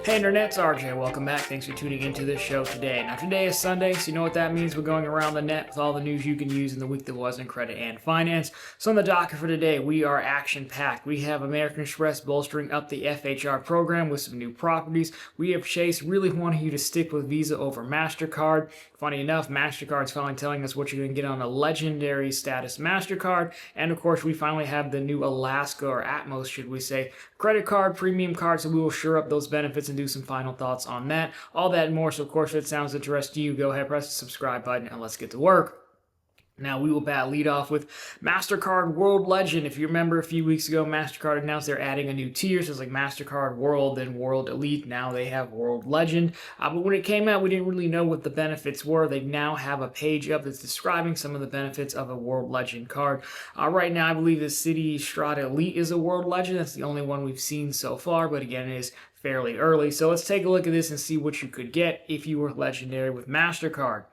Hey Internet's RJ, welcome back. Thanks for tuning into this show today. Now today is Sunday, so you know what that means. We're going around the net with all the news you can use in the week that was in credit and finance. So on the docket for today, we are action-packed. We have American Express bolstering up the FHR program with some new properties. We have Chase really wanting you to stick with Visa over Mastercard. Funny enough, Mastercard's finally telling us what you're going to get on a legendary status Mastercard. And of course, we finally have the new Alaska, or Atmos, should we say, credit card, premium card, so we will shore up those benefits and do some final thoughts on that. All that and more, so of course, if it sounds interesting to you, go ahead, press the subscribe button, and let's get to work. Now, we will lead off with Mastercard World Legend. If you remember a few weeks ago, Mastercard announced they're adding a new tier. So it's like Mastercard World, then World Elite. Now they have World Legend. But when it came out, we didn't really know what the benefits were. They now have a page up that's describing some of the benefits of a World Legend card. Right now, I believe the City Strata Elite is a World Legend. That's the only one we've seen so far, but again, it is fairly early. So let's take a look at this and see what you could get if you were legendary with Mastercard.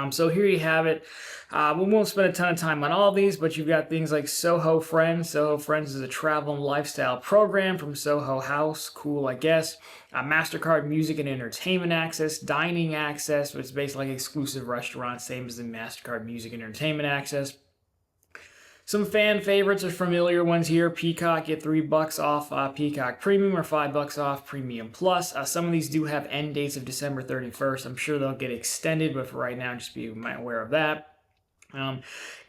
So here you have it. We won't spend a ton of time on all of these, but you've got things like Soho Friends. Soho Friends is a travel and lifestyle program from Soho House. Cool, I guess. Mastercard Music and Entertainment Access, Dining Access, which is basically like exclusive restaurants, same as the Mastercard Music and Entertainment Access. Some fan favorites are familiar ones here. Peacock, get $3 off Peacock Premium or $5 off Premium Plus. Some of these do have end dates of December 31st. I'm sure they'll get extended, but for right now, just be aware of that.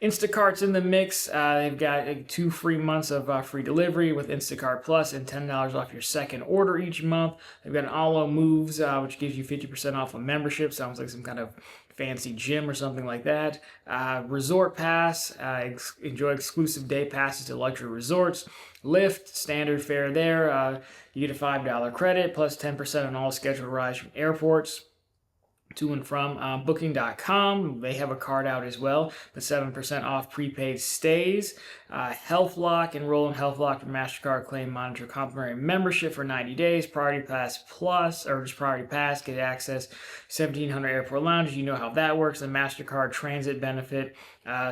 Instacart's in the mix. They've got 2 free months of free delivery with Instacart Plus and $10 off your second order each month. They've got an Alo Moves, which gives you 50% off a membership. Sounds like some kind of fancy gym or something like that. Resort Pass, enjoy exclusive day passes to luxury resorts. Lyft, standard fare there. You get a $5 credit plus 10% on all scheduled rides from airports to and from. Booking.com, they have a card out as well, but 7% off prepaid stays. HealthLock, enroll in HealthLock for MasterCard Claim Monitor complimentary membership for 90 days. Priority Pass Plus, or just Priority Pass, get access 1,700 airport lounges. You know how that works. The MasterCard Transit benefit,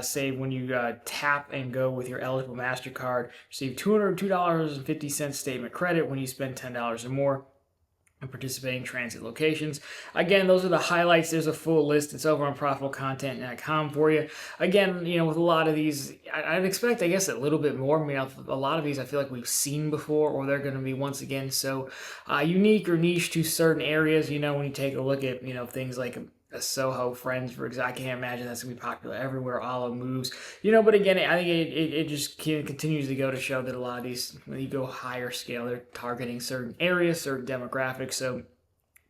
save when you tap and go with your eligible MasterCard. Receive $202.50 statement credit when you spend $10 or more and participating transit locations. Again, those are the highlights. There's a full list. It's over on profitable.content.com for you. Again, with a lot of these, I'd expect, I guess, a little bit more. I mean, a lot of these I feel like we've seen before, or they're going to be once again so unique or niche to certain areas. When you take a look at, things like a Soho Friends, for example, I can't imagine that's going to be popular everywhere. Alo Moves, but again, I think it just continues to go to show that a lot of these, when you go higher scale, they're targeting certain areas, certain demographics. So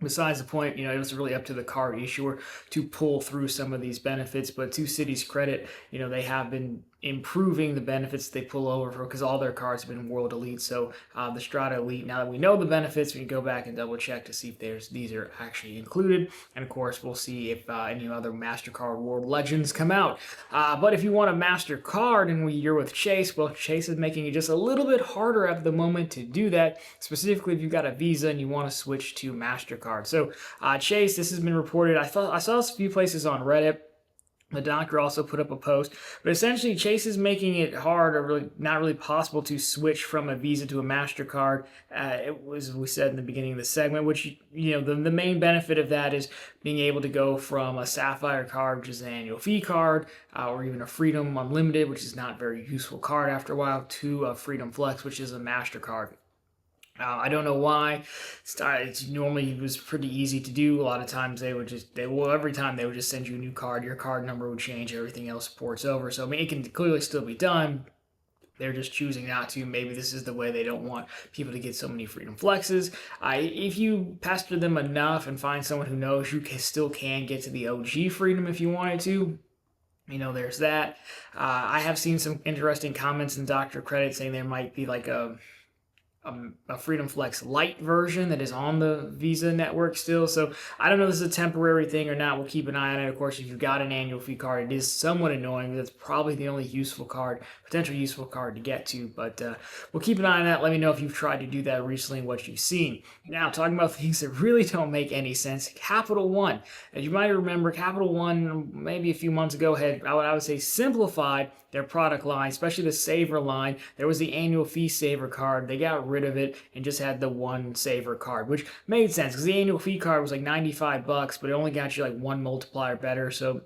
besides the point, it was really up to the card issuer to pull through some of these benefits. But to Citi's credit, they have been improving the benefits they pull over for, because all their cards have been World Elite. So the Strata Elite, now that we know the benefits, we can go back and double check to see if these are actually included. And of course, we'll see if any other MasterCard World Legends come out. But if you want a MasterCard and you're with Chase, well, Chase is making it just a little bit harder at the moment to do that, specifically if you've got a Visa and you want to switch to MasterCard. So Chase, this has been reported. I saw a few places on Reddit. The doctor also put up a post, but essentially Chase is making it hard, or really not really possible, to switch from a Visa to a MasterCard. It was, we said in the beginning of the segment, which, the main benefit of that is being able to go from a Sapphire card, which is an annual fee card, or even a Freedom Unlimited, which is not a very useful card after a while, to a Freedom Flex, which is a MasterCard. I don't know why. Normally it was pretty easy to do. A lot of times every time they would just send you a new card. Your card number would change. Everything else ports over. So, it can clearly still be done. They're just choosing not to. Maybe this is the way. They don't want people to get so many Freedom Flexes. If you pester them enough and find someone who knows, you still can get to the OG Freedom if you wanted to. There's that. I have seen some interesting comments in Dr. Credit saying there might be like a Freedom Flex Lite version that is on the Visa network still. So I don't know if this is a temporary thing or not. We'll keep an eye on it. Of course, if you've got an annual fee card, it is somewhat annoying. That's probably the only potential useful card to get to. But we'll keep an eye on that. Let me know if you've tried to do that recently and what you've seen. Now, talking about things that really don't make any sense, Capital One. As you might remember, Capital One, maybe a few months ago, had, I would say, simplified their product line, especially the Savor line. There was the annual fee Savor card. They got rid of it and just had the one Savor card, which made sense because the annual fee card was like $95, but it only got you like one multiplier better. So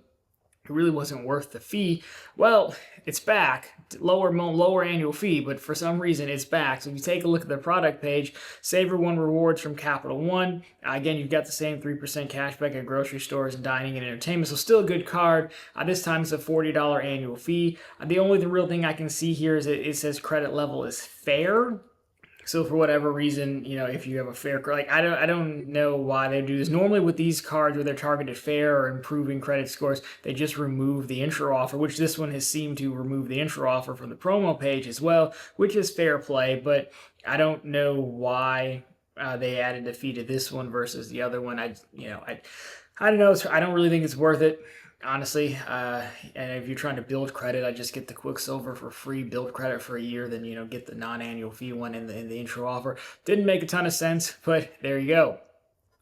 it really wasn't worth the fee. Well, it's back, lower annual fee, but for some reason it's back. So if you take a look at the product page, Savor One Rewards from Capital One. Again, you've got the same 3% cash back at grocery stores and dining and entertainment, so still a good card. This time it's a $40 annual fee. The only real thing I can see here is it says credit level is fair. So for whatever reason, if you have a fair, like I don't know why they do this. Normally with these cards where they're targeted fair or improving credit scores, they just remove the intro offer, which this one has seemed to remove the intro offer from the promo page as well, which is fair play. But I don't know why they added the fee to this one versus the other one. I don't know. I don't really think it's worth it. Honestly, and if you're trying to build credit, I just get the Quicksilver for free, build credit for a year, then get the non-annual fee one in the intro offer. Didn't make a ton of sense, but there you go.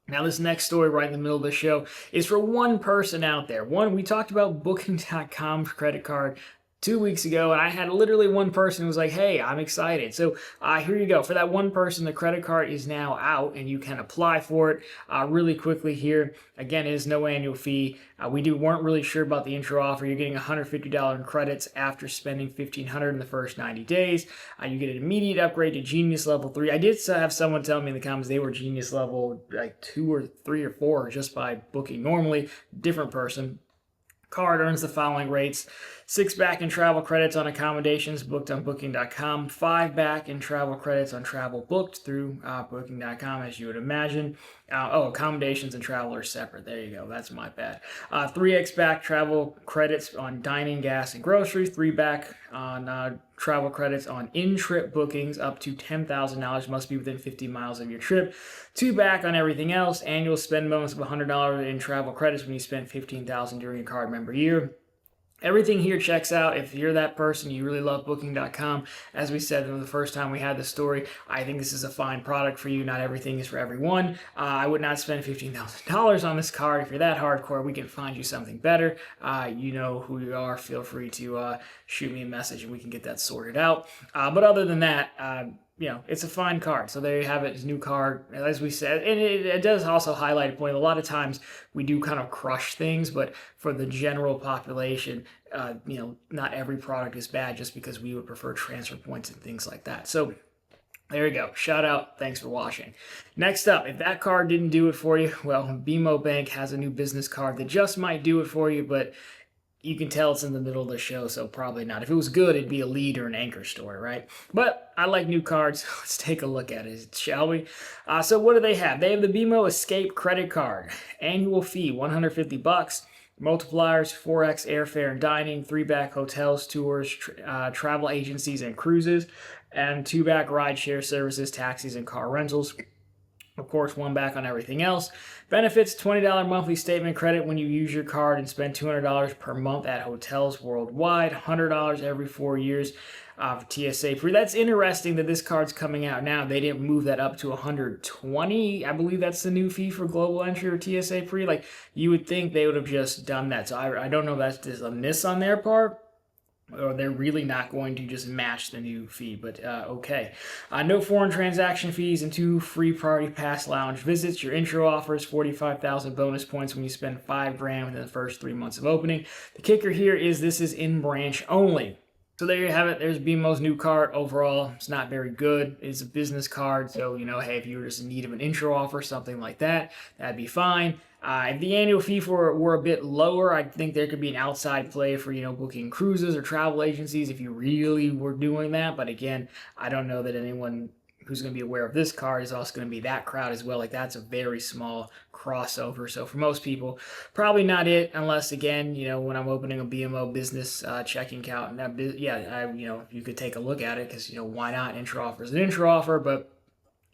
Now, this next story right in the middle of the show is for one person out there. We talked about Booking.com's credit card 2 weeks ago, and I had literally one person who was like, hey, I'm excited. So here you go. For that one person, the credit card is now out, and you can apply for it really quickly here. Again, it is no annual fee. We weren't really sure about the intro offer. You're getting $150 in credits after spending $1,500 in the first 90 days. You get an immediate upgrade to Genius Level 3. I did have someone tell me in the comments they were Genius Level like 2 or 3 or 4 just by booking normally. Different person. Card earns the following rates: 6 back in travel credits on accommodations booked on Booking.com, 5 back in travel credits on travel booked through Booking.com, as you would imagine. Accommodations and travel are separate. There you go. That's my bad. 3x back travel credits on dining, gas, and groceries. 3 back on travel credits on in-trip bookings up to $10,000. Must be within 50 miles of your trip. 2 back on everything else. Annual spend bonus of $100 in travel credits when you spend $15,000 during a card member year. Everything here checks out. If you're that person, you really love Booking.com. As we said the first time we had the story, I think this is a fine product for you. Not everything is for everyone. I would not spend $15,000 on this card. If you're that hardcore, we can find you something better. You know who you are. Feel free to shoot me a message and we can get that sorted out. But other than that, it's a fine card. So there you have it. It's a new card, as we said. And it does also highlight a point. A lot of times we do kind of crush things, but for the general population, not every product is bad just because we would prefer transfer points and things like that. So there you go. Shout out. Thanks for watching. Next up, if that card didn't do it for you, well, BMO Bank has a new business card that just might do it for you, but you can tell it's in the middle of the show, so probably not. If it was good, it'd be a lead or an anchor story, right? But I like new cards. Let's take a look at it, shall we? So what do they have? They have the BMO Escape Credit Card. Annual fee, $150. Multipliers, 4x airfare and dining, 3 back hotels, tours, travel agencies, and cruises, and 2 back rideshare services, taxis, and car rentals. Of course, 1 back on everything else. Benefits, $20 monthly statement credit when you use your card and spend $200 per month at hotels worldwide. $100 every 4 years for TSA free. That's interesting that this card's coming out now. They didn't move that up to $120. I believe that's the new fee for global entry or TSA free. Like, you would think they would have just done that. So I don't know if that's just a miss on their part, or they're really not going to just match the new fee, but okay. No foreign transaction fees and 2 free Priority Pass lounge visits. Your intro offers 45,000 bonus points when you spend $5,000 within the first 3 months of opening. The kicker here is this is in branch only. So there you have it. There's BMO's new card. Overall, it's not very good. It's a business card, so hey, if you were just in need of an intro offer, something like that, that'd be fine. If the annual fee were a bit lower, I think there could be an outside play for, booking cruises or travel agencies if you really were doing that. But again, I don't know that anyone who's going to be aware of this card is also going to be that crowd as well. Like, that's a very small crossover. So for most people, probably not it, unless, again, when I'm opening a BMO business checking account, and you could take a look at it because, why not? Intro offer is an intro offer, but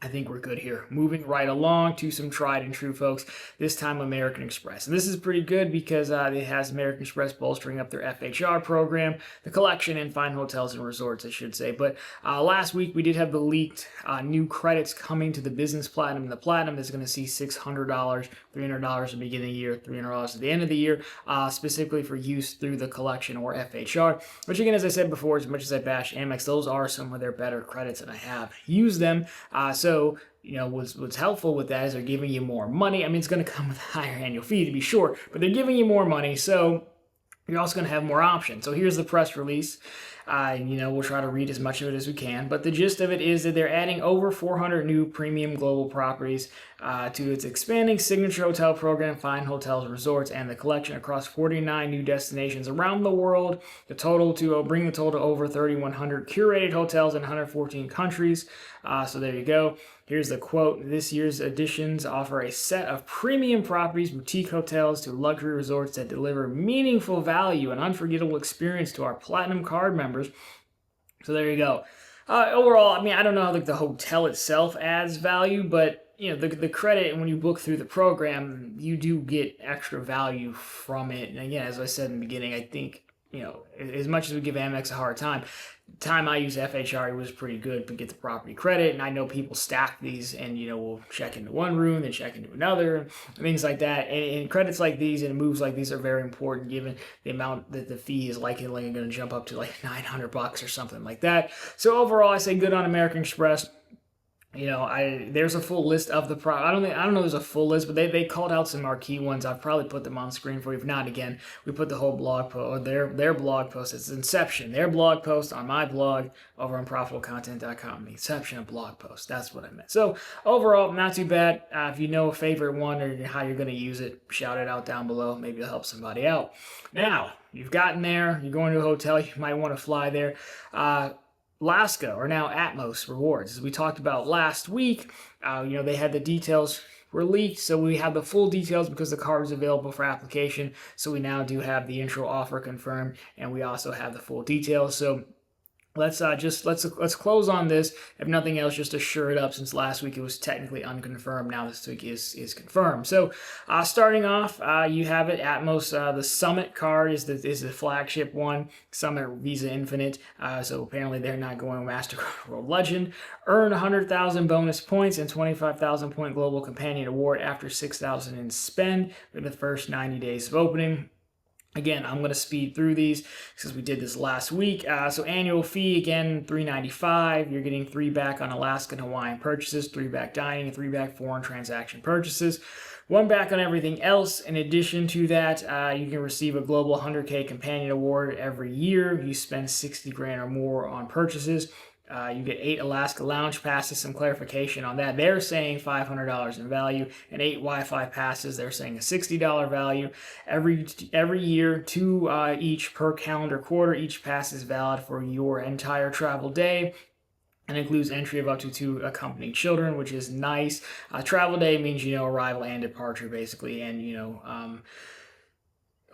I think we're good here. Moving right along to some tried and true folks, this time American Express. And this is pretty good because it has American Express bolstering up their FHR program, the collection and fine hotels and resorts, I should say. But last week we did have the leaked new credits coming to the Business Platinum. The Platinum is going to see $600, $300 at the beginning of the year, $300 at the end of the year, specifically for use through the collection or FHR. Which again, as I said before, as much as I bash Amex, those are some of their better credits and I have used them. So, what's helpful with that is they're giving you more money. I mean, it's going to come with a higher annual fee to be sure, but they're giving you more money, so you're also going to have more options. So here's the press release. We'll try to read as much of it as we can, but the gist of it is that they're adding over 400 new premium global properties to its expanding signature hotel program, fine hotels, resorts, and the collection across 49 new destinations around the world. The total to bring the total to over 3,100 curated hotels in 114 countries. So there you go. Here's the quote. This year's additions offer a set of premium properties, boutique hotels to luxury resorts that deliver meaningful value and unforgettable experience to our Platinum Card members. So there you go. Overall, I mean, I don't know how the hotel itself adds value, but the credit, when you book through the program, you do get extra value from it. And again, as I said in the beginning, I think, as much as we give Amex a hard time, the time I use FHR, it was pretty good to get the property credit. And I know people stack these and, we'll check into one room, then check into another, things like that. And credits like these and moves like these are very important given the amount that the fee is likely going to jump up to like $900 or something like that. So overall, I say good on American Express. There's a full list of the I don't know there's a full list, but they called out some marquee ones. I've probably put them on screen for you. If not, again, we put the whole blog post, their blog post, it's Inception, their blog post on my blog over on profitablecontent.com. The Inception of blog post, that's what I meant. So overall, not too bad. If you know a favorite one or how you're going to use it, shout it out down below. Maybe it'll help somebody out. Now, you've gotten there, you're going to a hotel, you might want to fly there. Alaska, or now Atmos rewards. As we talked about last week, they had the details were leaked, so we have the full details because the card is available for application. So we now do have the intro offer confirmed, and we also have the full details. So let's close on this. If nothing else, just to shore it up, since last week it was technically unconfirmed. Now this week is confirmed. So starting off, you have it Atmos. The Summit card is the flagship one. Summit Visa Infinite. So apparently they're not going Mastercard World Legend. Earn 100,000 bonus points and 25,000 point global companion award after 6,000 in spend for the first 90 days of opening. Again, I'm going to speed through these since we did this last week. So annual fee, again, $395. You're getting 3 back on Alaska and Hawaiian purchases, 3 back dining, and 3 back foreign transaction purchases. 1 back on everything else. In addition to that, you can receive a global 100K companion award every year. You spend 60 grand or more on purchases. You get 8 Alaska lounge passes. Some clarification on that. They're saying $500 in value, and 8 Wi-Fi passes. They're saying a $60 value. Every year, 2 each per calendar quarter. Each pass is valid for your entire travel day and includes entry of up to 2 accompanying children, which is nice. Travel day means, arrival and departure, basically, and,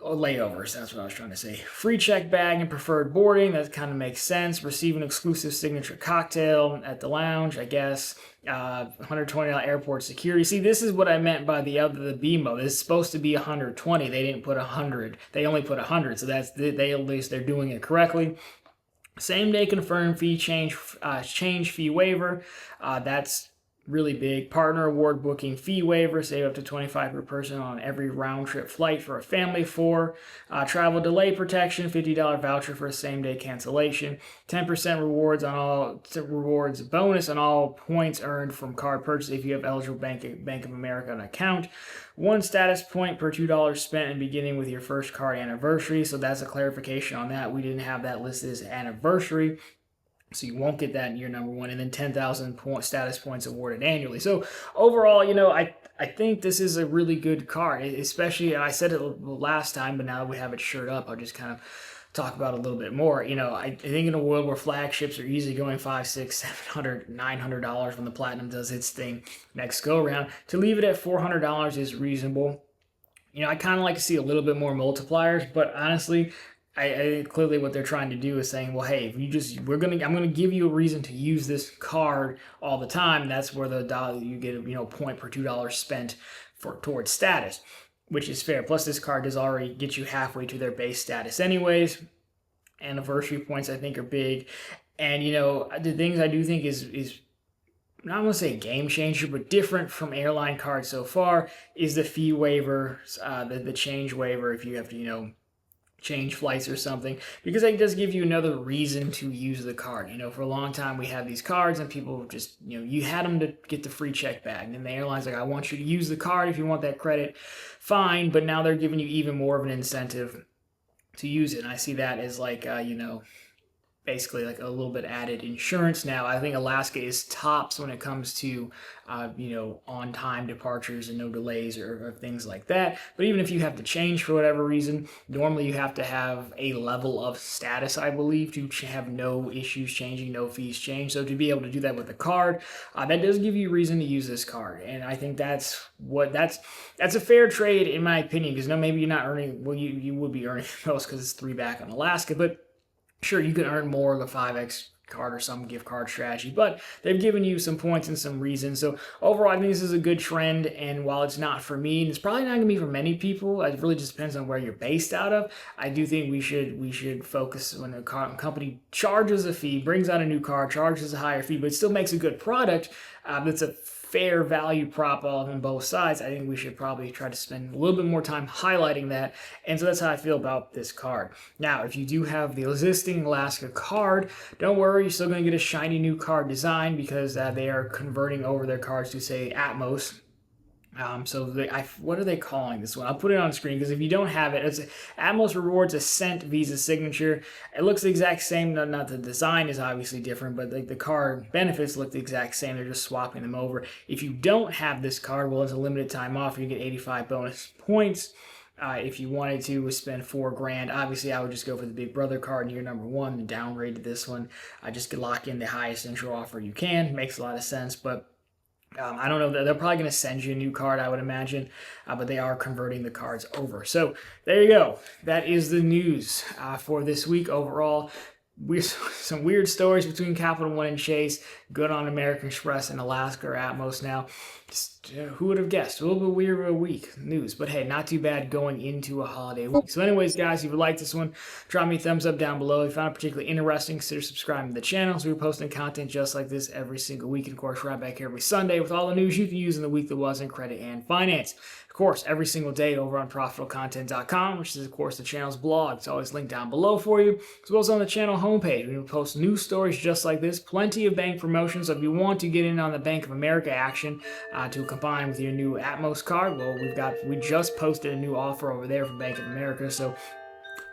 layovers, that's what I was trying to say. Free check bag and preferred boarding, that kind of makes sense. Receive an exclusive signature cocktail at the lounge, I guess. $120 airport security. See, this is what I meant by the BMO. This is supposed to be 120. They didn't put 100. They only put 100. So that's they at least they're doing it correctly. Same day confirmed fee change fee waiver. That's really big. Partner award booking fee waiver, save up to $25 per person on every round trip flight for a family of 4. Travel delay protection, $50 voucher for a same day cancellation. 10% rewards bonus on all points earned from card purchase if you have eligible Bank of America account. 1 status point per $2 spent and beginning with your first card anniversary. So that's a clarification on that. We didn't have that listed as anniversary. So you won't get that in year number 1, and then 10,000 status points awarded annually. So overall, I think this is a really good card, especially, I said it last time, but now that we have it shored up, I'll just kind of talk about it a little bit more. I think in a world where flagships are easily going $500, $600, $700, $900 when the Platinum does its thing next go around, to leave it at $400 is reasonable. I kind of like to see a little bit more multipliers, but honestly, I clearly what they're trying to do is saying, well, hey, if you just I'm gonna give you a reason to use this card all the time. And that's where the dollar you get point per $2 spent towards status, which is fair. Plus, this card does already get you halfway to their base status, anyways. Anniversary points I think are big, and the things I do think is not going to say game changer, but different from airline cards so far is the fee waiver, the change waiver if you have to change flights or something, because it does give you another reason to use the card. For a long time we had these cards and people just, you had them to get the free check back, and then the airline's like, I want you to use the card if you want that credit, fine, but now they're giving you even more of an incentive to use it. And I see that as like, basically like a little bit added insurance now. I think Alaska is tops when it comes to, on-time departures and no delays or things like that. But even if you have to change for whatever reason, normally you have to have a level of status, I believe, to have no issues changing, no fees change. So to be able to do that with a card, that does give you reason to use this card. And I think that's a fair trade in my opinion, because maybe you're not earning, well, you would be earning most because it's 3 back on Alaska, but sure, you can earn more of a 5x card or some gift card strategy, but they've given you some points and some reasons. So overall, I think this is a good trend, and while it's not for me, and it's probably not going to be for many people, it really just depends on where you're based out of. I do think we should focus when a company charges a fee, brings out a new card, charges a higher fee, but it still makes a good product that's a fair value prop on both sides. I think we should probably try to spend a little bit more time highlighting that. And so that's how I feel about this card. Now, if you do have the existing Alaska card, don't worry, you're still going to get a shiny new card design because they are converting over their cards to, say, Atmos. What are they calling this one? I'll put it on screen because if you don't have it, it's Atmos Rewards Ascent Visa Signature. It looks the exact same. Not the design is obviously different, but the card benefits look the exact same. They're just swapping them over. If you don't have this card, well, it's a limited time offer. You get 85 bonus points. If you wanted to spend $4,000, obviously I would just go for the Big Brother card in year number 1 and downgrade to this one. Just lock in the highest intro offer you can. Makes a lot of sense, but I don't know. They're probably going to send you a new card, I would imagine, but they are converting the cards over. So there you go. That is the news for this week overall. Some weird stories between Capital One and Chase, good on American Express and Alaska or Atmos now. Who would have guessed? A little bit weird of a week news, but hey, not too bad going into a holiday week. So anyways, guys, if you like this one, drop me a thumbs up down below. If you found it particularly interesting, consider subscribing to the channel. So we're posting content just like this every single week. And of course, right back here every Sunday with all the news you can use in the week that was in credit and finance. Of course, every single day over on ProfitableContent.com, which is, of course, the channel's blog. It's always linked down below for you, as well as on the channel homepage. We post news stories just like this, plenty of bank promotions. So if you want to get in on the Bank of America action to combine with your new Atmos card, well, we just posted a new offer over there from Bank of America, so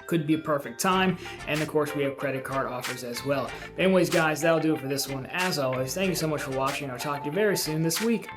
could be a perfect time. And of course, we have credit card offers as well. Anyways, guys, that'll do it for this one. As always, thank you so much for watching. I'll talk to you very soon this week.